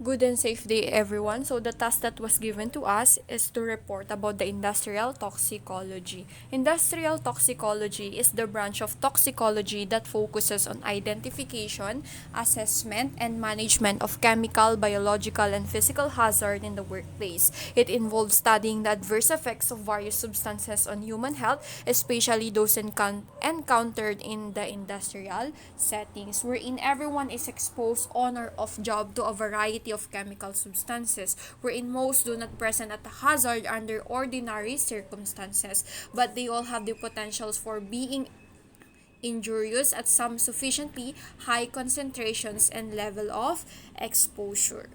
Good and safe day, everyone. So, the task that was given to us is to report about the industrial toxicology. Industrial toxicology is the branch of toxicology that focuses on identification, assessment, and management of chemical, biological, and physical hazard in the workplace. It involves studying the adverse effects of various substances on human health, especially those encountered in the industrial settings, wherein everyone is exposed on or off job to a variety of chemical substances, wherein most do not present at a hazard under ordinary circumstances, but they all have the potentials for being injurious at some sufficiently high concentrations and level of exposure.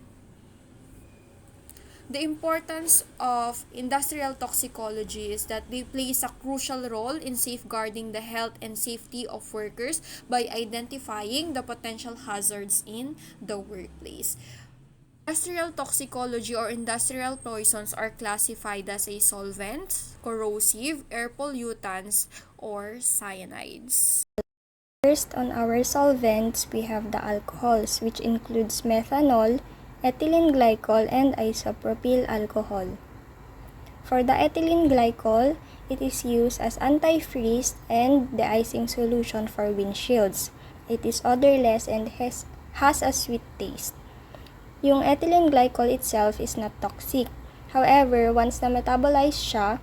The importance of industrial toxicology is that they plays a crucial role in safeguarding the health and safety of workers by identifying the potential hazards in the workplace. Industrial toxicology or industrial poisons are classified as a solvents, corrosive, air pollutants, or cyanides. First, on our solvents, we have the alcohols, which includes methanol, ethylene glycol, and isopropyl alcohol. For the ethylene glycol, it is used as antifreeze and de-icing solution for windshields. It is odorless and has a sweet taste. Yung ethylene glycol itself is not toxic. However, once na metabolize siya,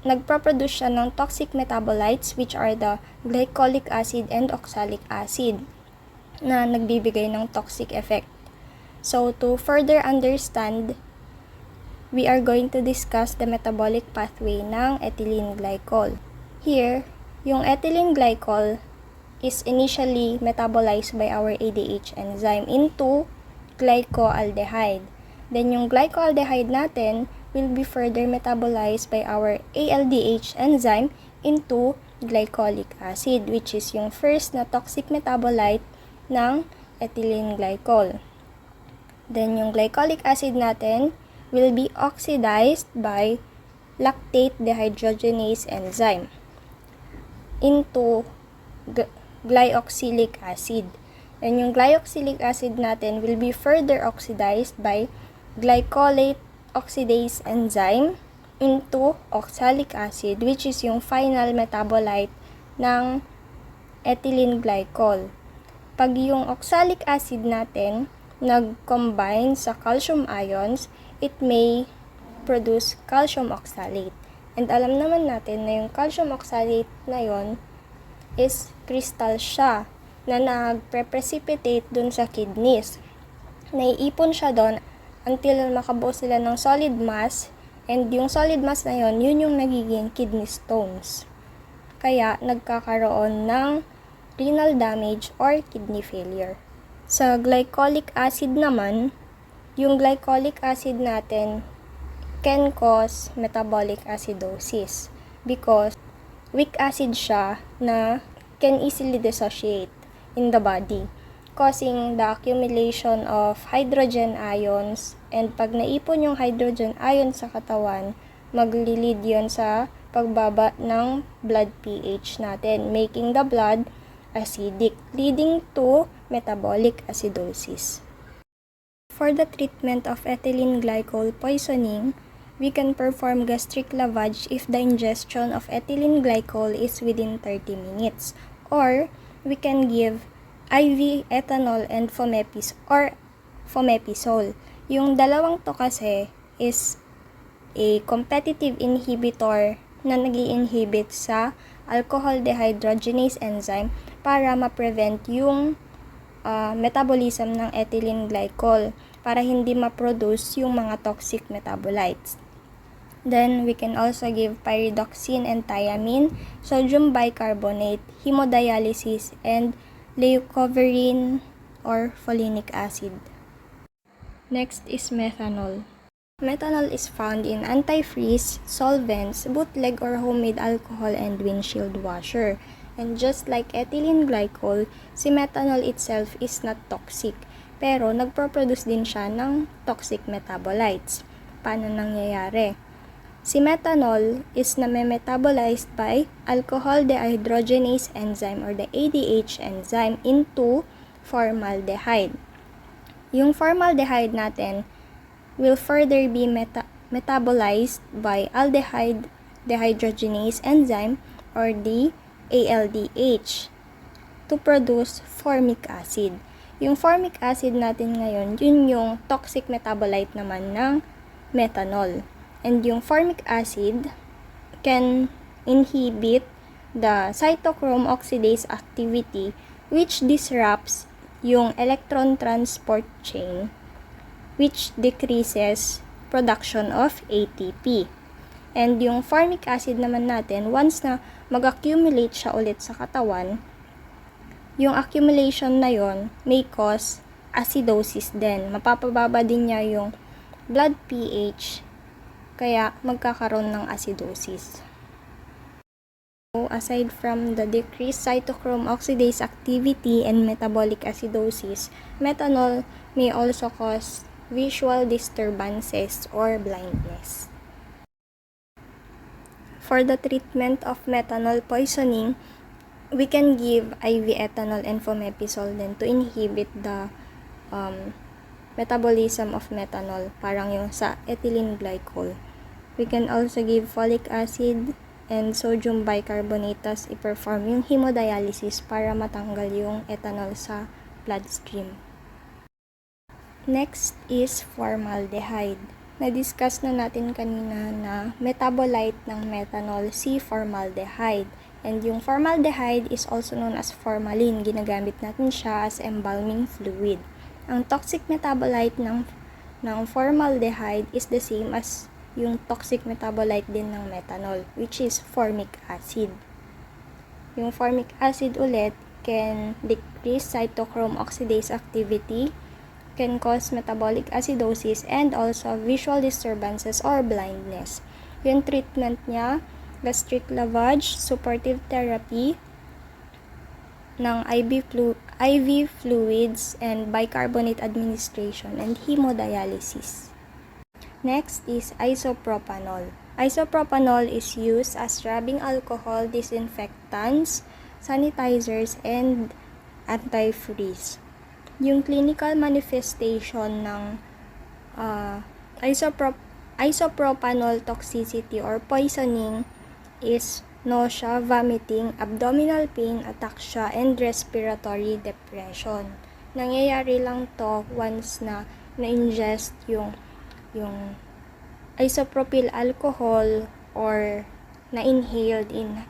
nagproproduce siya ng toxic metabolites which are the glycolic acid and oxalic acid na nagbibigay ng toxic effect. So, to further understand, we are going to discuss the metabolic pathway ng ethylene glycol. Here, yung ethylene glycol is initially metabolized by our ADH enzyme into glycoaldehyde. Then yung glycoaldehyde natin will be further metabolized by our ALDH enzyme into glycolic acid, which is yung first na toxic metabolite ng ethylene glycol. Then yung glycolic acid natin will be oxidized by lactate dehydrogenase enzyme into glyoxylic acid. And yung glyoxylic acid natin will be further oxidized by glycolate oxidase enzyme into oxalic acid, which is yung final metabolite ng ethylene glycol. Pag yung oxalic acid natin nag-combine sa calcium ions, it may produce calcium oxalate. And alam naman natin na yung calcium oxalate na yon is crystal siya na nagpre-precipitate dun sa kidneys. Naiipon siya doon until makabuo sila ng solid mass, and yung solid mass na yon, yun yung nagiging kidney stones. Kaya nagkakaroon ng renal damage or kidney failure. Sa glycolic acid naman, yung glycolic acid natin can cause metabolic acidosis because weak acid siya na can easily dissociate in the body, causing the accumulation of hydrogen ions, and pag naipon yung hydrogen ions sa katawan, maglilid yun sa pagbaba ng blood pH natin, making the blood acidic, leading to metabolic acidosis. For the treatment of ethylene glycol poisoning, we can perform gastric lavage if the ingestion of ethylene glycol is within 30 minutes, or we can give IV ethanol and fomepizole. Yung dalawang to kasi is a competitive inhibitor na nag-i-inhibit sa alcohol dehydrogenase enzyme para ma-prevent yung metabolism ng ethylene glycol para hindi ma-produce yung mga toxic metabolites. Then, we can also give pyridoxine and thiamine, sodium bicarbonate, hemodialysis, and leucovorin or folinic acid. Next is methanol. Methanol is found in antifreeze, solvents, bootleg or homemade alcohol, and windshield washer. And just like ethylene glycol, si methanol itself is not toxic, pero nagproproduce din siya ng toxic metabolites. Paano nangyayari? Si methanol is metabolized by alcohol dehydrogenase enzyme or the ADH enzyme into formaldehyde. Yung formaldehyde natin will further be metabolized by aldehyde dehydrogenase enzyme or the ALDH to produce formic acid. Yung formic acid natin ngayon, yun yung toxic metabolite naman ng methanol. And yung formic acid can inhibit the cytochrome oxidase activity which disrupts yung electron transport chain which decreases production of ATP. And yung formic acid naman natin, once na mag-accumulate siya ulit sa katawan, yung accumulation na yon may cause acidosis din. Mapapababa din niya yung blood pH, kaya magkakaroon ng acidosis. So, aside from the decreased cytochrome oxidase activity and metabolic acidosis, methanol may also cause visual disturbances or blindness. For the treatment of methanol poisoning, we can give IV ethanol and fomepizole then to inhibit the metabolism of methanol, parang yung sa ethylene glycol. We can also give folic acid and sodium bicarbonate tas i-perform yung hemodialysis para matanggal yung ethanol sa bloodstream. Next is formaldehyde. Na-discuss na natin kanina na metabolite ng methanol si formaldehyde. And yung formaldehyde is also known as formalin. Ginagamit natin siya as embalming fluid. Ang toxic metabolite ng formaldehyde is the same as yung toxic metabolite din ng methanol, which is formic acid. Yung formic acid ulit can decrease cytochrome oxidase activity, can cause metabolic acidosis, and also visual disturbances or blindness. Yung treatment niya, gastric lavage, supportive therapy ng IV fluids, and bicarbonate administration, and hemodialysis. Next is isopropanol. Isopropanol is used as rubbing alcohol, disinfectants, sanitizers, and antifreeze. Yung clinical manifestation ng isopropanol toxicity or poisoning is nausea, vomiting, abdominal pain, ataxia, and respiratory depression. Nangyayari lang to once na na-ingest yung isopropyl alcohol or na-inhaled in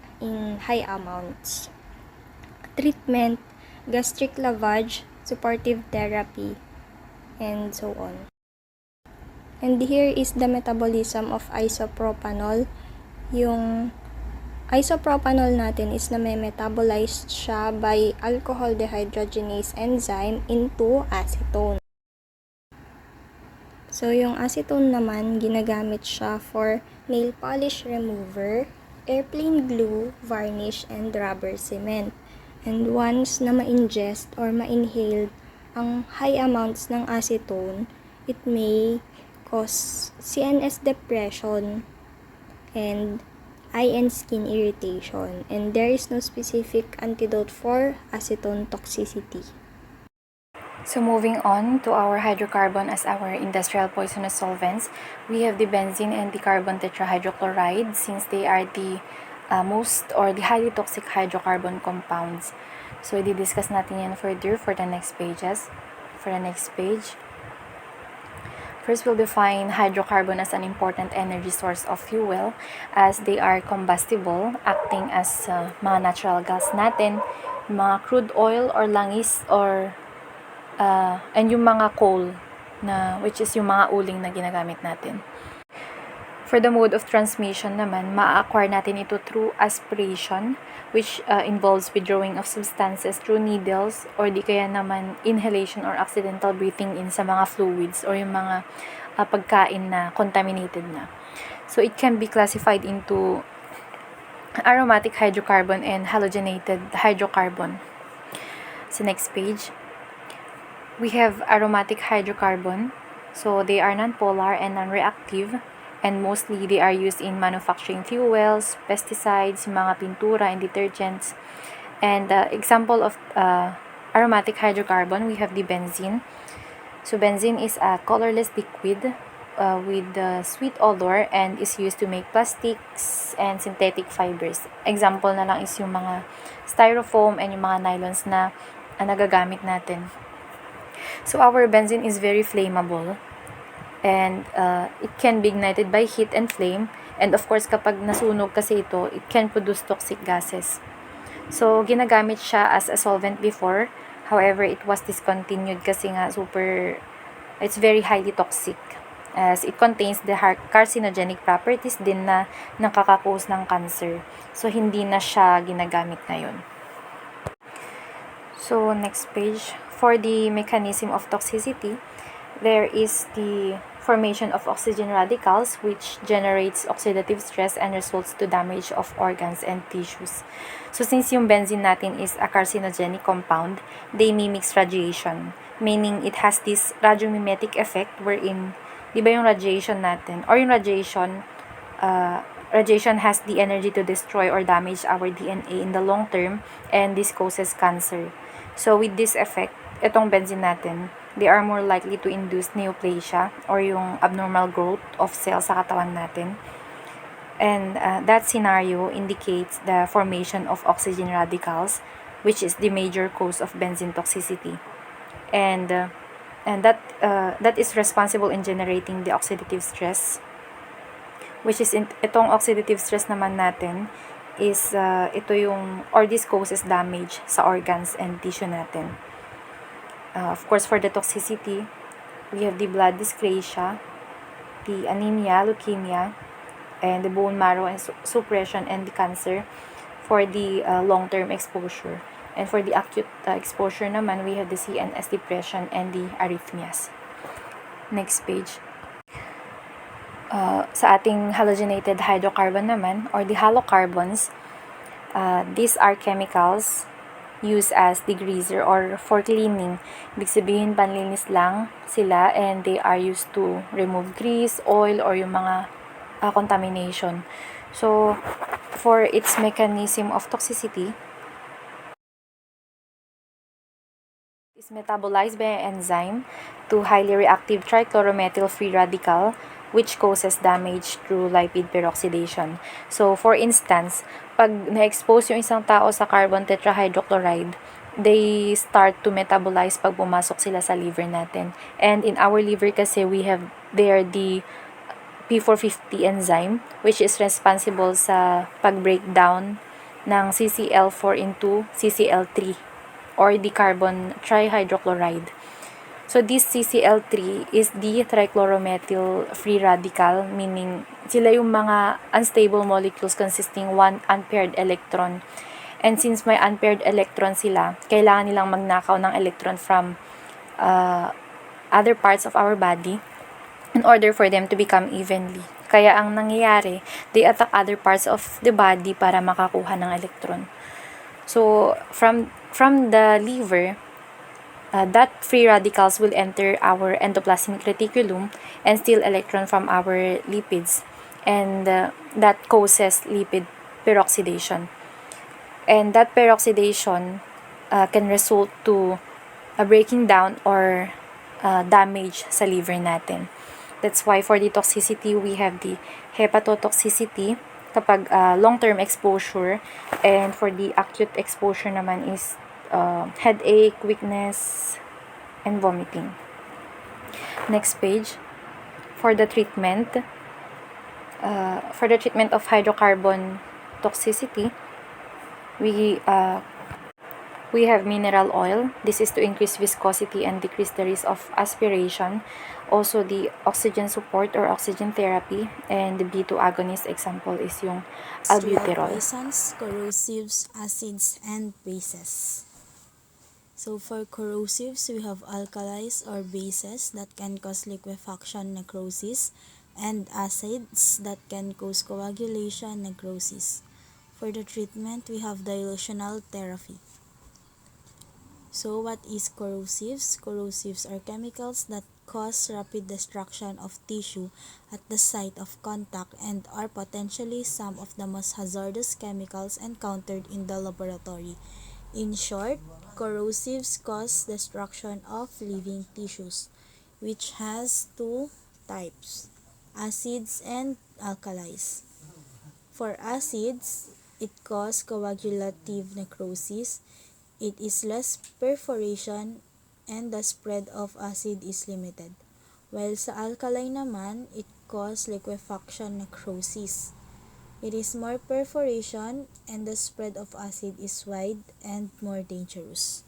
high amounts. Treatment, gastric lavage, supportive therapy, and so on. And here is the metabolism of isopropanol. Yung isopropanol natin is na may metabolized siya by alcohol dehydrogenase enzyme into acetone. So, yung acetone naman, ginagamit siya for nail polish remover, airplane glue, varnish, and rubber cement. And once na ma-ingest or ma-inhaled ang high amounts ng acetone, it may cause CNS depression and eye and skin irritation. And there is no specific antidote for acetone toxicity. So moving on to our hydrocarbon as our industrial poisonous solvents, we have the benzene and the carbon tetrahydrochloride, since they are the most or the highly toxic hydrocarbon compounds. So i-discuss natin yan further for the next pages. For the next page, first we'll define hydrocarbon as an important energy source of fuel, as they are combustible, acting as mga natural gas natin, mga crude oil or langis or and yung mga coal, na which is yung mga uling na ginagamit natin. For the mode of transmission naman, ma-acquire natin ito through aspiration, which involves withdrawing of substances through needles, or di kaya naman inhalation or accidental breathing in sa mga fluids or yung mga pagkain na contaminated na. So it can be classified into aromatic hydrocarbon and halogenated hydrocarbon. So next page, we have aromatic hydrocarbon. So they are nonpolar and non-reactive, and mostly they are used in manufacturing fuels, pesticides, mga pintura and detergents. And example of aromatic hydrocarbon, we have the benzene. So benzene is a colorless liquid with the sweet odor and is used to make plastics and synthetic fibers. Example na lang is yung mga styrofoam and yung mga nylons na nagagamit natin. So our benzene is very flammable and it can be ignited by heat and flame, and of course kapag nasunog kasi ito, it can produce toxic gases. So ginagamit siya as a solvent before, however it was discontinued kasi nga it's very highly toxic as it contains the carcinogenic properties din na nakaka-cause ng cancer. So hindi na siya ginagamit ngayon. So next page, for the mechanism of toxicity, there is the formation of oxygen radicals which generates oxidative stress and results to damage of organs and tissues. So since yung benzene natin is a carcinogenic compound, they mimics radiation, meaning it has this radiomimetic effect wherein, di ba yung radiation natin, or yung radiation has the energy to destroy or damage our DNA in the long term, and this causes cancer. So with this effect, itong benzene natin, they are more likely to induce neoplasia or yung abnormal growth of cells sa katawan natin. And that scenario indicates the formation of oxygen radicals, which is the major cause of benzene toxicity. And that is responsible in generating the oxidative stress, which is itong oxidative stress naman natin is ito yung, or this causes damage sa organs and tissue natin. Of course, for the toxicity, we have the blood dyscrasia, the anemia, leukemia, and the bone marrow and suppression and the cancer for the long-term exposure. And for the acute exposure naman, we have the CNS depression and the arrhythmias. Next page. Sa ating halogenated hydrocarbon naman, or the halocarbons, these are chemicals used as degreaser or for cleaning. Ibig sabihin, panlinis lang sila, and they are used to remove grease, oil, or yung mga contamination. So, for its mechanism of toxicity, is metabolized by an enzyme to highly reactive trichloromethyl free radical, which causes damage through lipid peroxidation. So, for instance, pag na-expose yung isang tao sa carbon tetrahydrochloride, they start to metabolize pag pumasok sila sa liver natin. And in our liver kasi, we have there the P450 enzyme, which is responsible sa pag-breakdown ng CCl4 into CCl3 or the carbon trihydrochloride. So this CCl3 is the trichloromethyl free radical, meaning sila yung mga unstable molecules consisting one unpaired electron. And since may unpaired electron sila, kailangan nilang magnakaw ng electron from other parts of our body in order for them to become evenly. Kaya ang nangyayari, they attack other parts of the body para makakuha ng electron. So from the liver, that free radicals will enter our endoplasmic reticulum and steal electron from our lipids, and that causes lipid peroxidation. And that peroxidation can result to a breaking down or damage sa liver natin. That's why for the toxicity, we have the hepatotoxicity kapag long-term exposure, and for the acute exposure naman is headache, weakness, and vomiting. Next page. For the treatment of hydrocarbon toxicity, we have mineral oil. This is to increase viscosity and decrease the risk of aspiration. Also, the oxygen support or oxygen therapy, and the B2 agonist example is yung albuterol. Poisons, corrosives, acids, and bases. So for corrosives, we have alkalis or bases that can cause liquefaction necrosis, and acids that can cause coagulation necrosis. For the treatment, we have dilutional therapy. So what is corrosives? Corrosives are chemicals that cause rapid destruction of tissue at the site of contact and are potentially some of the most hazardous chemicals encountered in the laboratory. In short, corrosives cause destruction of living tissues. which has two types, acids and alkalis. For acids, it causes coagulative necrosis. It is less perforation and the spread of acid is limited. While sa alkali naman, it causes liquefaction necrosis. It is more perforation and the spread of acid is wide and more dangerous.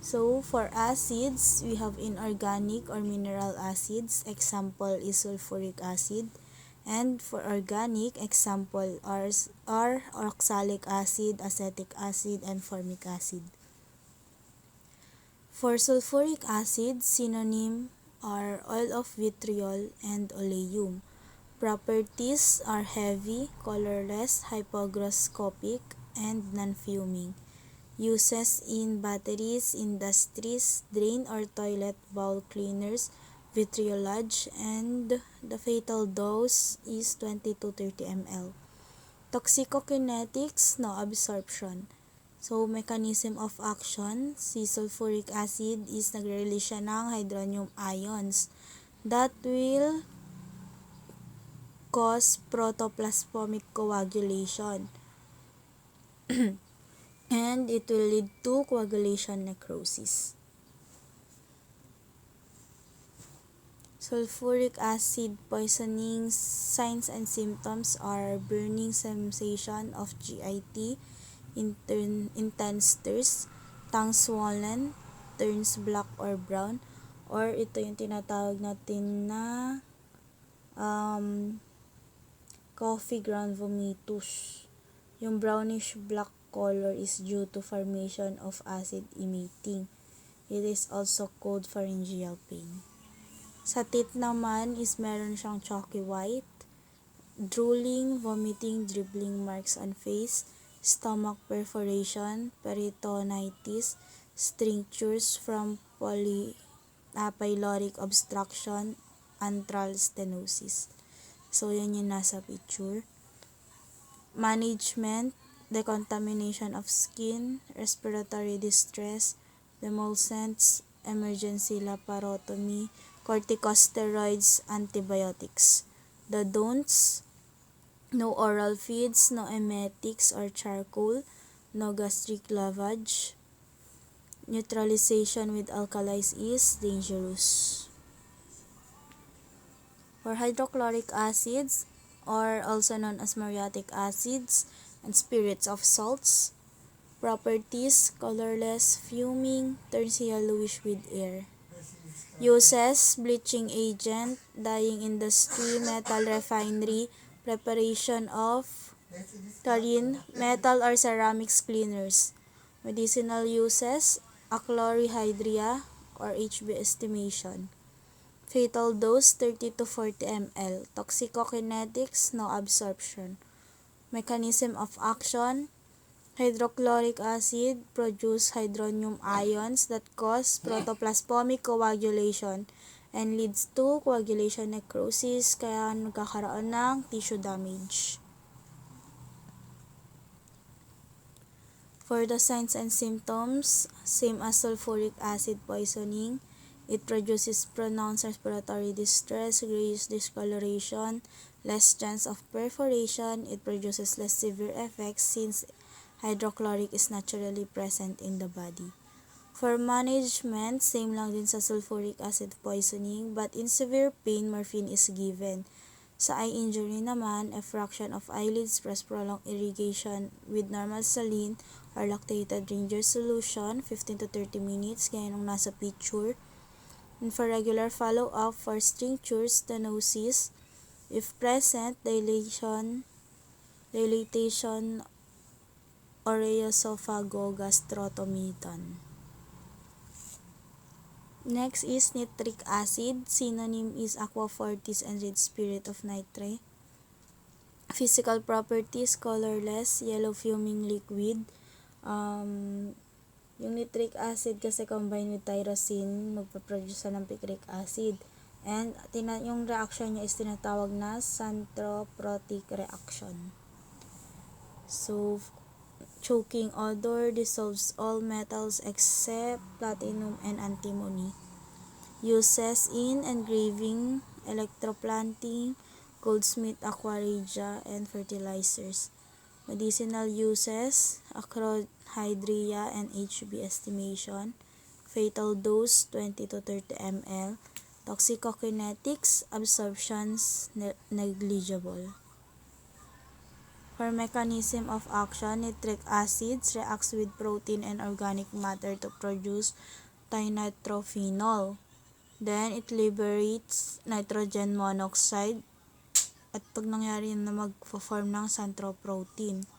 So, for acids, we have inorganic or mineral acids. Example is sulfuric acid. And for organic, example are oxalic acid, acetic acid, and formic acid. For sulfuric acid, synonym are oil of vitriol and oleum. Properties are heavy, colorless, hypogroscopic, and non-fuming. Uses in batteries, industries, drain or toilet bowl cleaners, vitriolage, and the fatal dose is 20 to 30 ml. Toxicokinetics, no absorption. So, mechanism of action, si sulfuric acid is nagre-release siya ng hydronium ions that will cause protoplasmotic coagulation and it will lead to coagulation necrosis. Sulfuric acid poisoning signs and symptoms are burning sensation of GIT, intense thirst, tongue swollen, turns black or brown, or ito yung tinatawag natin na coffee ground vomitus. Yung brownish black color is due to formation of acid emitting. It is also called pharyngeal pain. Sa teeth naman is meron siyang chalky white, drooling, vomiting, dribbling marks on face, stomach perforation, peritonitis, strictures from pyloric obstruction, antral stenosis. So, yan yung nasa picture. Management, decontamination of skin, respiratory distress, demulcents, emergency laparotomy, corticosteroids, antibiotics. The don'ts, no oral feeds, no emetics or charcoal, no gastric lavage. Neutralization with alkalis is dangerous. For hydrochloric acids, or also known as muriatic acids and spirits of salts, properties, colorless, fuming, turns yellowish with air. Uses, bleaching agent, dyeing industry, metal refinery, preparation of chlorine, metal or ceramics cleaners. Medicinal uses, achlorhydria or HB estimation. Fatal dose 30 to 40 ml. Toxicokinetics, no absorption. Mechanism of action, hydrochloric acid produce hydronium ions that cause protoplasmotic coagulation and leads to coagulation necrosis kaya nagkakaroon ng tissue damage. For the signs and symptoms, same as sulfuric acid poisoning, it produces pronounced respiratory distress, grayish discoloration, less chance of perforation. It produces less severe effects since hydrochloric is naturally present in the body. For management, same lang din sa sulfuric acid poisoning, but in severe pain, morphine is given. Sa eye injury naman, a fraction of eyelids plus prolonged irrigation with normal saline or lactated ginger solution, 15 to 30 minutes, gaya nung nasa picture. And for regular follow-up for strictures, stenosis, if present, dilatation oreosophagogastrotomyton. Next is nitric acid. Synonym is aqua fortis and red spirit of nitre. Physical properties, colorless, yellow fuming liquid. Yung nitric acid kasi combined with tyrosine, magpaproduce ng picric acid. And yung reaction niya is tinatawag na centroprotic reaction. So, choking odor, dissolves all metals except platinum and antimony. Uses in engraving, electroplanting, goldsmith aquaregia, and fertilizers. Medicinal uses, acrohydria and HB estimation. Fatal dose 20 to 30 ml. Toxicokinetics, absorptions negligible. For mechanism of action, nitric acids reacts with protein and organic matter to produce tinitrophenol. Then, it liberates nitrogen monoxide at pag nangyari yun na mag-form ng xanthroprotein.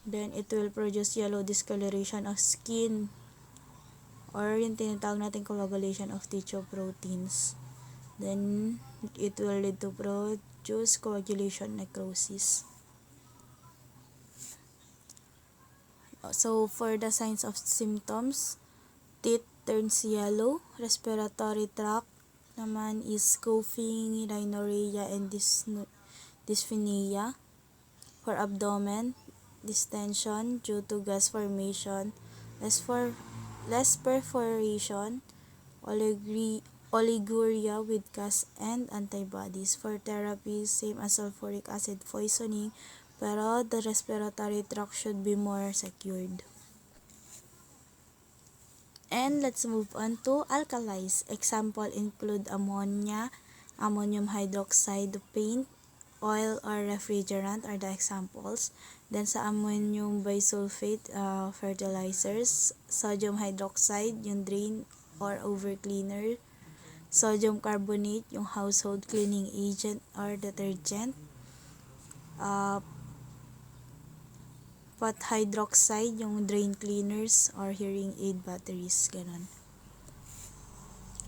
Then, it will produce yellow discoloration of skin or yung tinatawag natin coagulation of tissue proteins. Then, it will lead to produce coagulation necrosis. So, for the signs of symptoms, teeth turns yellow, respiratory tract naman is coughing, rhinorrhea, and dyspnea. For abdomen, distension due to gas formation, less perforation, oliguria with gas and antibodies. For therapy, same as sulfuric acid poisoning, pero the respiratory tract should be more secured. And let's move on to alkalis. Example include ammonia, ammonium hydroxide, paint, oil, or refrigerant are the examples. Then sa ammonium bisulfate, fertilizers, sodium hydroxide, yung drain or overcleaner, sodium carbonate, yung household cleaning agent or detergent, pot hydroxide, yung drain cleaners or hearing aid batteries, ganon.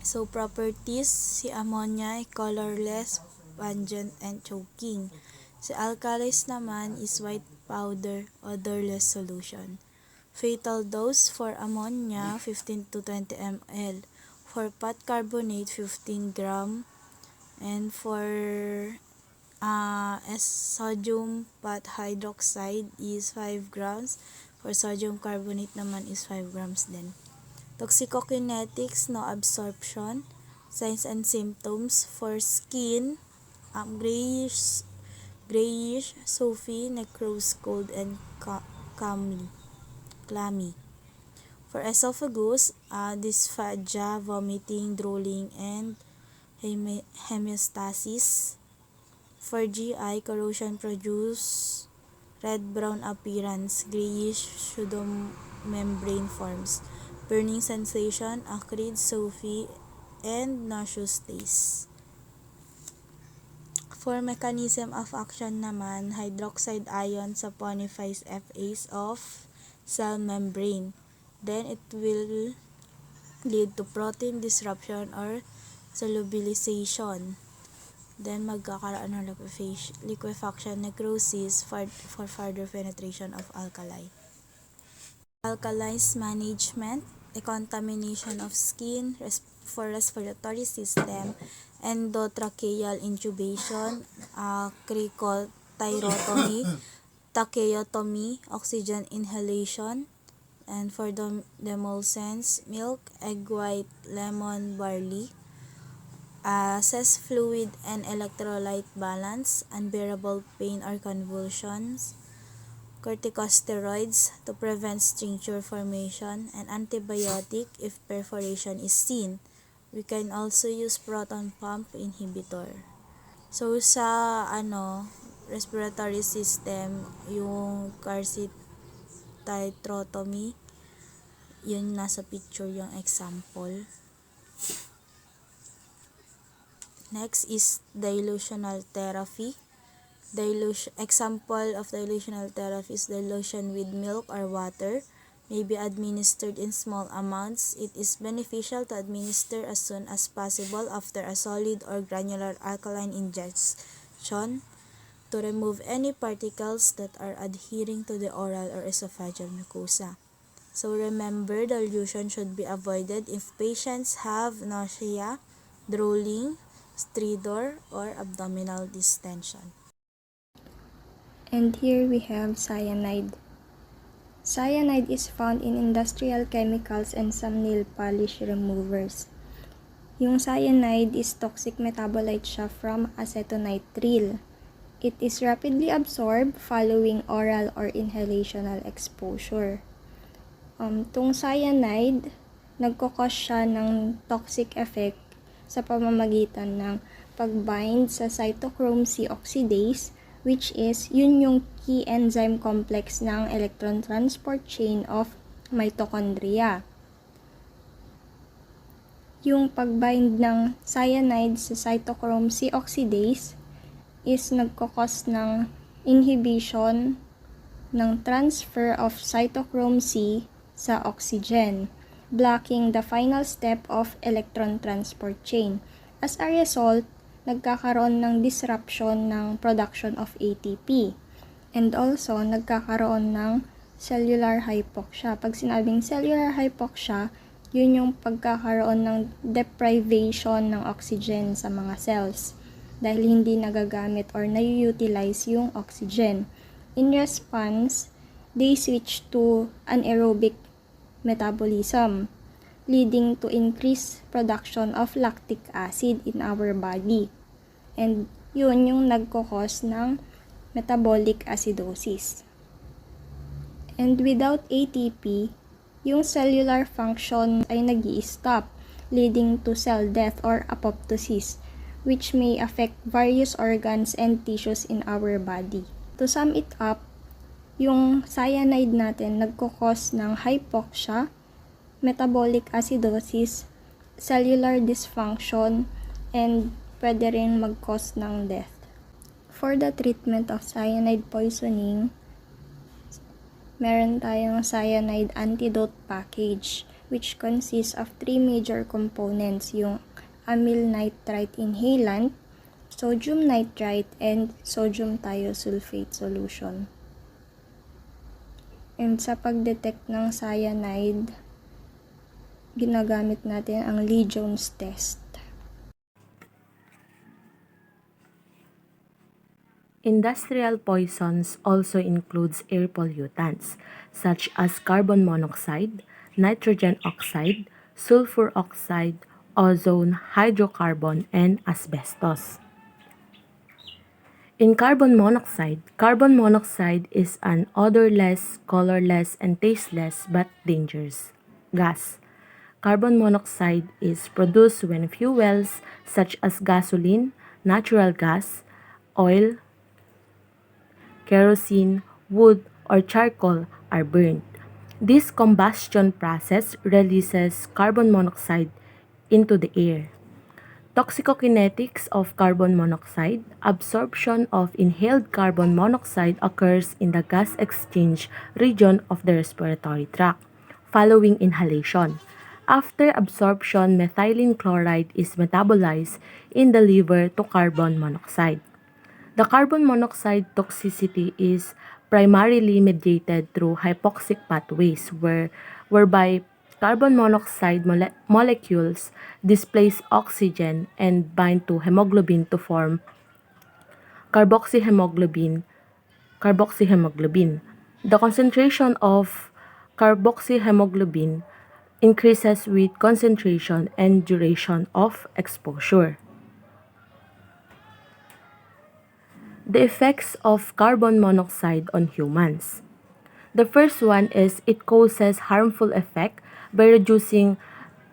So, properties, si ammonia ay colorless, pungent, and choking. Si alkalis naman is white powder, odorless solution. Fatal dose for ammonia, 15 to 20 ml. For pot carbonate, 15 gram. And for sodium pot hydroxide is 5 grams. For sodium carbonate naman is 5 grams din. Toxicokinetics, no absorption. Signs and symptoms for skin, grayish, soapy, necrose, cold, and clammy. For esophagus, dysphagia, vomiting, drooling, and hemostasis. For GI, corrosion produce red-brown appearance, grayish pseudomembrane forms, burning sensation, acrid, soapy, and nauseous taste. For mechanism of action naman, hydroxide ion saponifies FAs of cell membrane. Then it will lead to protein disruption or solubilization. Then magkakaroon ng liquefaction necrosis for further penetration of alkali. Alkalis management, decontamination of skin for respiratory system, endotracheal intubation, cricothyrotomy, tracheotomy, oxygen inhalation, and for the demulcents, milk, egg white, lemon, barley. Assess fluid and electrolyte balance, unbearable pain or convulsions, corticosteroids to prevent stricture formation, and antibiotic if perforation is seen. We can also use proton pump inhibitor. So sa respiratory system, yung carcinotyrotomy, yun nasa picture yung example. Next is dilutional therapy. Example of dilutional therapy is dilution with milk or water. May be administered in small amounts. It is beneficial to administer as soon as possible after a solid or granular alkaline ingestion to remove any particles that are adhering to the oral or esophageal mucosa. So remember, dilution should be avoided if patients have nausea, drooling, stridor, or abdominal distension. And here we have cyanide. Cyanide is found in industrial chemicals and some nail polish removers. Yung cyanide is toxic metabolite siya from acetonitrile. It is rapidly absorbed following oral or inhalational exposure. Tong cyanide, nagkakos siya ng toxic effect sa pamamagitan ng pag-bind sa cytochrome C oxidase, which is yun yung key enzyme complex ng electron transport chain of mitochondria. Yung pag-bind ng cyanide sa cytochrome C oxidase is nagkakos ng inhibition ng transfer of cytochrome C sa oxygen, blocking the final step of electron transport chain. As a result, nagkakaroon ng disruption ng production of ATP. And also, nagkakaroon ng cellular hypoxia. Pag sinabing cellular hypoxia, yun yung pagkakaroon ng deprivation ng oxygen sa mga cells dahil hindi nagagamit or na-utilize yung oxygen. In response, they switch to anaerobic metabolism, leading to increased production of lactic acid in our body. And yun yung nagkakos ng metabolic acidosis. And without ATP, yung cellular function ay nag-i-stop, leading to cell death or apoptosis, which may affect various organs and tissues in our body. To sum it up, yung cyanide natin nagkakos ng hypoxia, metabolic acidosis, cellular dysfunction, and pwede rin mag-cause ng death. For the treatment of cyanide poisoning, meron tayong cyanide antidote package, which consists of 3 major components, yung amyl nitrite inhalant, sodium nitrite, and sodium thiosulfate solution. And sa pag-detect ng cyanide, ginagamit natin ang Lee Jones test. Industrial poisons also includes air pollutants such as carbon monoxide, nitrogen oxide, sulfur oxide, ozone, hydrocarbon, and asbestos. In carbon monoxide is an odorless, colorless, and tasteless but dangerous gas. Carbon monoxide is produced when fuels such as gasoline, natural gas, oil, kerosene, wood, or charcoal are burned. This combustion process releases carbon monoxide into the air. Toxicokinetics of carbon monoxide. Absorption of inhaled carbon monoxide occurs in the gas exchange region of the respiratory tract following inhalation. After absorption, methylene chloride is metabolized in the liver to carbon monoxide. The carbon monoxide toxicity is primarily mediated through hypoxic pathways whereby carbon monoxide molecules displace oxygen and bind to hemoglobin to form carboxyhemoglobin. The concentration of carboxyhemoglobin increases with concentration and duration of exposure. The effects of carbon monoxide on humans. The first one is it causes harmful effect by reducing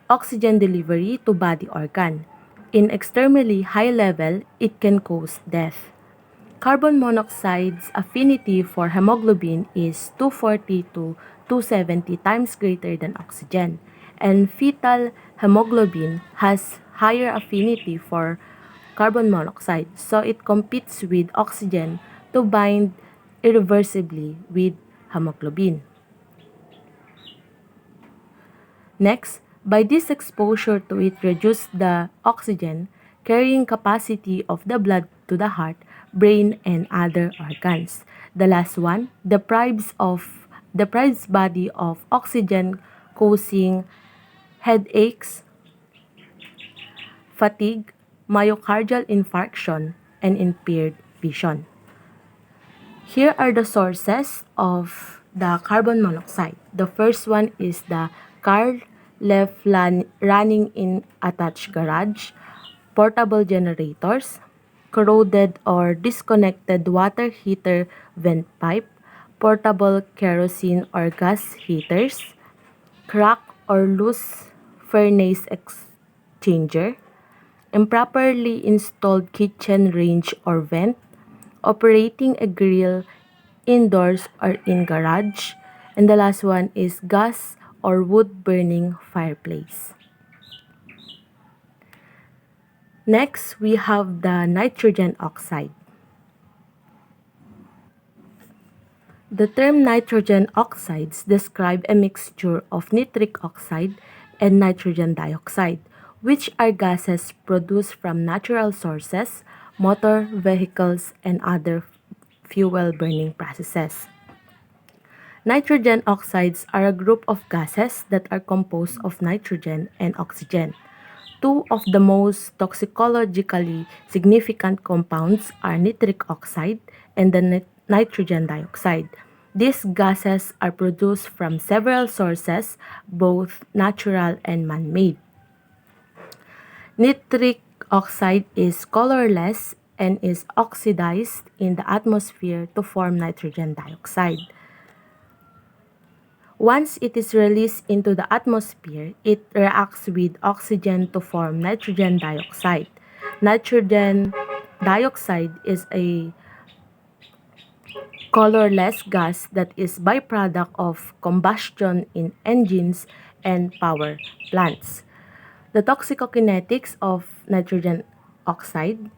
oxygen delivery to body organ. In extremely high level, it can cause death. Carbon monoxide's affinity for hemoglobin is 240 to 270 times greater than oxygen, and fetal hemoglobin has higher affinity for carbon monoxide, so it competes with oxygen to bind irreversibly with hemoglobin. Next, by this exposure to it reduces the oxygen carrying capacity of the blood to the heart, brain, and other organs. The last one deprives body of oxygen, causing headaches, fatigue, myocardial infarction, and impaired vision. Here are the sources of the carbon monoxide. The first one is the car left running in attached garage, portable generators, corroded or disconnected water heater vent pipe, portable kerosene or gas heaters, crack or loose furnace exchanger, improperly installed kitchen range or vent, operating a grill indoors or in garage, and the last one is gas or wood burning fireplace. Next, we have the nitrogen oxide. The term nitrogen oxides describe a mixture of nitric oxide and nitrogen dioxide, which are gases produced from natural sources, motor vehicles, and other fuel burning processes. Nitrogen oxides are a group of gases that are composed of nitrogen and oxygen. Two of the most toxicologically significant compounds are nitric oxide and the nitrogen dioxide. These gases are produced from several sources, both natural and man-made. Nitric oxide is colorless and is oxidized in the atmosphere to form nitrogen dioxide. Once it is released into the atmosphere, it reacts with oxygen to form nitrogen dioxide. Nitrogen dioxide is a colorless gas that is byproduct of combustion in engines and power plants. The toxicokinetics of nitrogen oxide.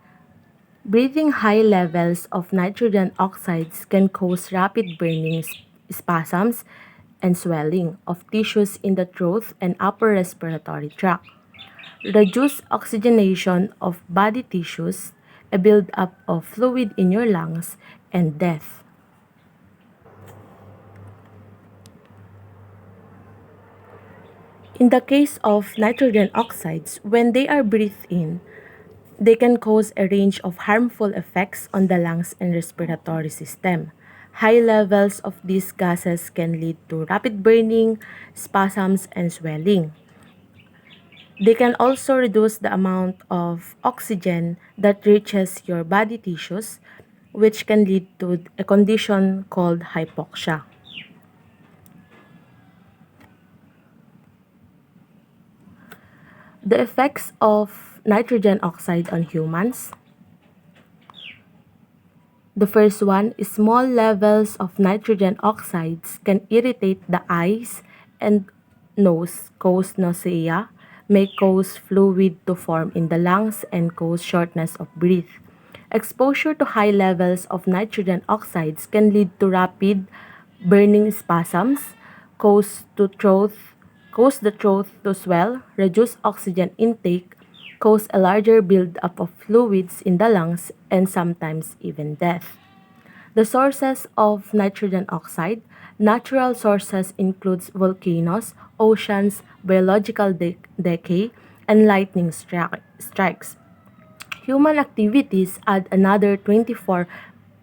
Breathing high levels of nitrogen oxides can cause rapid burning, spasms, and swelling of tissues in the throat and upper respiratory tract. Reduced oxygenation of body tissues, a buildup of fluid in your lungs, and death. In the case of nitrogen oxides, when they are breathed in, they can cause a range of harmful effects on the lungs and respiratory system. High levels of these gases can lead to rapid burning, spasms, and swelling. They can also reduce the amount of oxygen that reaches your body tissues, which can lead to a condition called hypoxia. The effects of nitrogen oxide on humans. The first one is small levels of nitrogen oxides can irritate the eyes and nose, cause nausea, may cause fluid to form in the lungs, and cause shortness of breath. Exposure to high levels of nitrogen oxides can lead to rapid burning spasms, cause, to throat, cause the throat to swell, reduce oxygen intake, cause a larger buildup of fluids in the lungs, and sometimes even death. The sources of nitrogen oxide. Natural sources includes volcanoes, oceans, biological decay, and lightning strikes. Human activities add another 24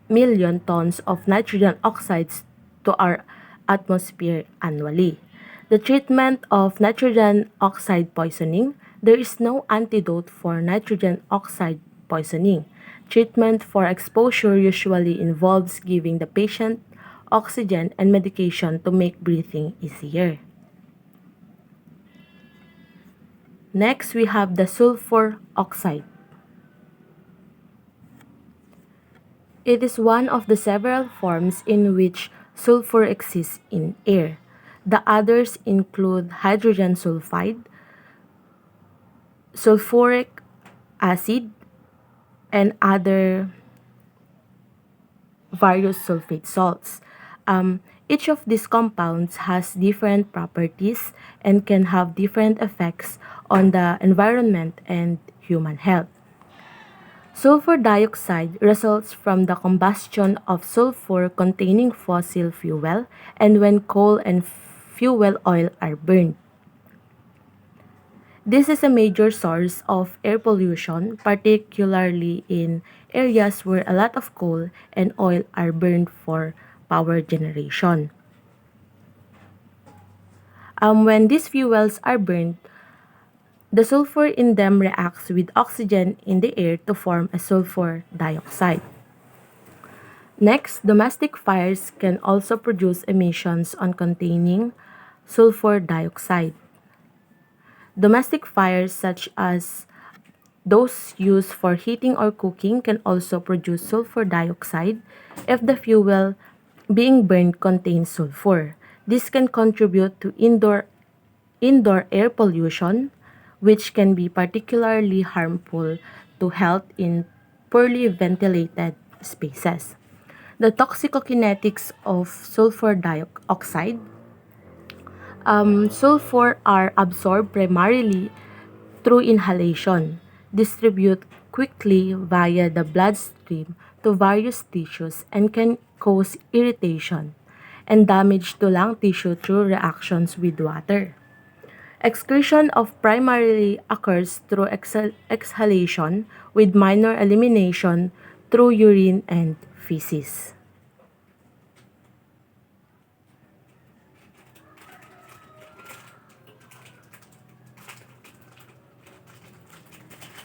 million tons of nitrogen oxides to our atmosphere annually. The treatment of nitrogen oxide poisoning. There is no antidote for nitrogen oxide poisoning. Treatment for exposure usually involves giving the patient oxygen and medication to make breathing easier. Next, we have the sulfur oxide. It is one of the several forms in which sulfur exists in air. The others include hydrogen sulfide, sulfuric acid, and other various sulfate salts. Each of these compounds has different properties and can have different effects on the environment and human health. Sulfur dioxide results from the combustion of sulfur containing fossil fuel and when coal and fuel oil are burned. This is a major source of air pollution, particularly in areas where a lot of coal and oil are burned for power generation. When these fuels are burned, the sulfur in them reacts with oxygen in the air to form a sulfur dioxide. Next, domestic fires can also produce emissions on containing sulfur dioxide. Domestic fires such as those used for heating or cooking can also produce sulfur dioxide if the fuel being burned contains sulfur. This can contribute to indoor air pollution, which can be particularly harmful to health in poorly ventilated spaces. The toxicokinetics of sulfur dioxide. Sulfur are absorbed primarily through inhalation, distribute quickly via the bloodstream to various tissues and can cause irritation and damage to lung tissue through reactions with water. Excretion of primarily occurs through exhalation with minor elimination through urine and feces.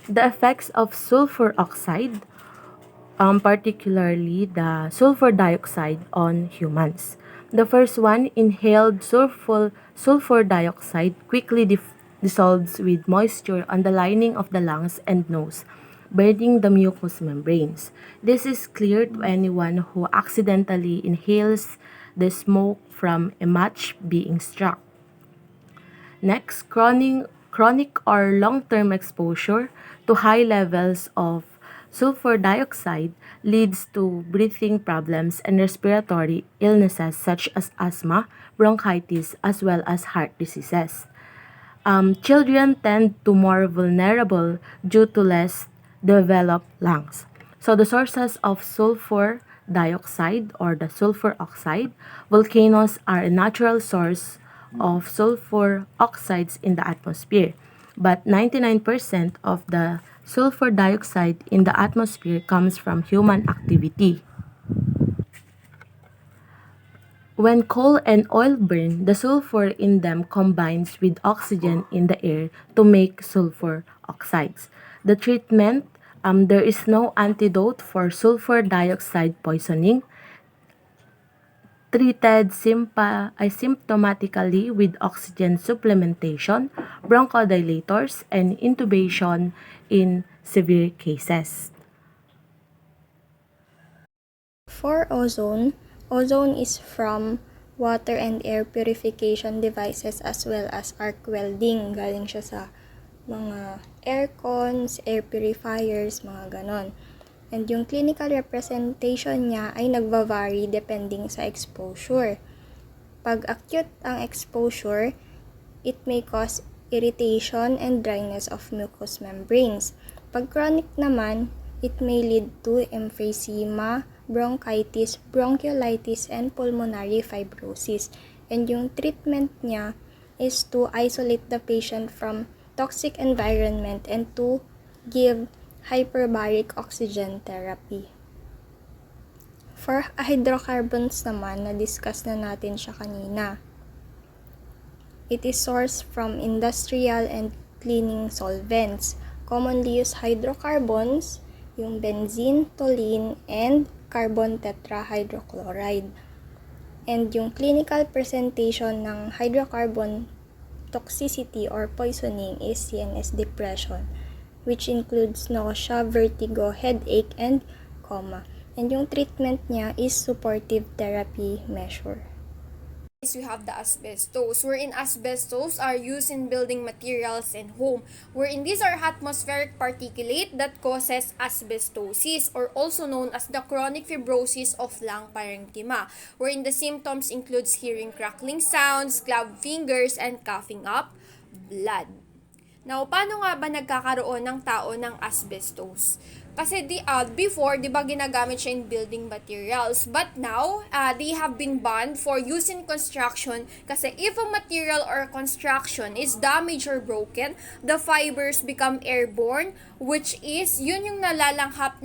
The effects of sulfur oxide, particularly the sulfur dioxide on humans. The first one, inhaled sulfur dioxide quickly dissolves with moisture on the lining of the lungs and nose, burning the mucous membranes. This is clear to anyone who accidentally inhales the smoke from a match being struck. Next, chronic or long-term exposure to high levels of sulfur dioxide leads to breathing problems and respiratory illnesses such as asthma, bronchitis, as well as heart diseases. Children tend to more vulnerable due to less developed lungs. So the sources of sulfur dioxide or the sulfur oxide, volcanoes are a natural source of sulfur oxides in the atmosphere. But 99% of the sulfur dioxide in the atmosphere comes from human activity. When coal and oil burn, the sulfur in them combines with oxygen in the air to make sulfur oxides. The treatment, there is no antidote for sulfur dioxide poisoning. Treated asymptomatically with oxygen supplementation, bronchodilators, and intubation in severe cases. For ozone, ozone is from water and air purification devices as well as arc welding. Galing siya sa mga aircons, air purifiers, mga ganon. And yung clinical representation niya ay nagva-vary depending sa exposure. Pag acute ang exposure, it may cause irritation and dryness of mucous membranes. Pag chronic naman, it may lead to emphysema, bronchitis, bronchiolitis, and pulmonary fibrosis. And yung treatment niya is to isolate the patient from toxic environment and to give hyperbaric oxygen therapy. For hydrocarbons naman, na-discuss na natin siya kanina. It is sourced from industrial and cleaning solvents. Commonly used hydrocarbons, yung benzene, toluene, and carbon tetrahydrochloride. And yung clinical presentation ng hydrocarbon toxicity or poisoning is CNS depression, which includes nausea, vertigo, headache, and coma. And yung treatment niya is supportive therapy measure. We have the asbestos, wherein asbestos are used in building materials and home, wherein these are atmospheric particulate that causes asbestosis, or also known as the chronic fibrosis of lung parenchyma, wherein the symptoms includes hearing crackling sounds, clapped fingers, and coughing up blood. Now, paano nga ba nagkakaroon ng tao ng asbestos? Kasi before, di ba ginagamit siya in building materials. But now, they have been banned for use in construction kasi if a material or construction is damaged or broken, the fibers become airborne, which is yun yung nalalanghap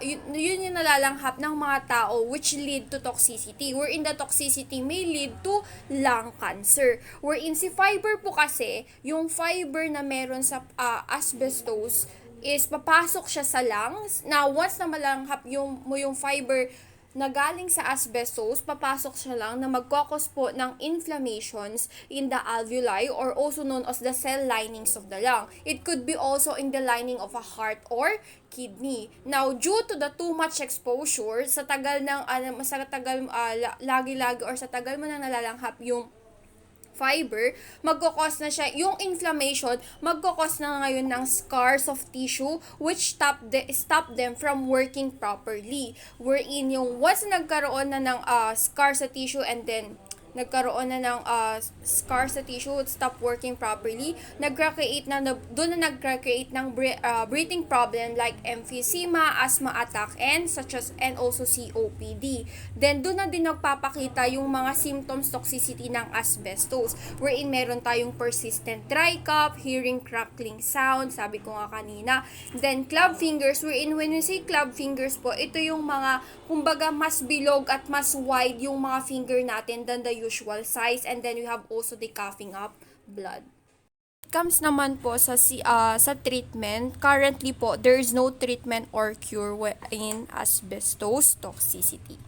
yun yung nalalanghap ng mga tao, which lead to toxicity. Wherein the toxicity may lead to lung cancer. Wherein si fiber po kasi, yung fiber na meron sa asbestos is papasok siya sa lungs na once na malanghap yung fiber na galing sa asbestos, papasok siya lang na magkakos po ng inflammations in the alveoli or also known as the cell linings of the lung. It could be also in the lining of a heart or kidney. Now, due to the too much exposure, sa tagal ng lagi-lagi or sa tagal mo nang nalalanghap yung fiber, magkakos na siya, yung inflammation, magkakos na ngayon ng scars of tissue which stop them from working properly. Wherein yung once nagkaroon na ng scar sa tissue and then nagkaroon na ng scar sa tissue, stop working properly, doon na nag-create ng breathing problem like emphysema, asthma attack, and also COPD. Then doon na din nagpapakita yung mga symptoms toxicity ng asbestos, wherein meron tayong persistent dry cough, hearing crackling sound, sabi ko nga kanina. Then club fingers, wherein when we say club fingers po, ito yung mga kumbaga mas bilog at mas wide yung mga finger natin than the usual size, and then we have also the coughing up blood. Comes naman po sa treatment, currently po there is no treatment or cure in asbestos toxicity.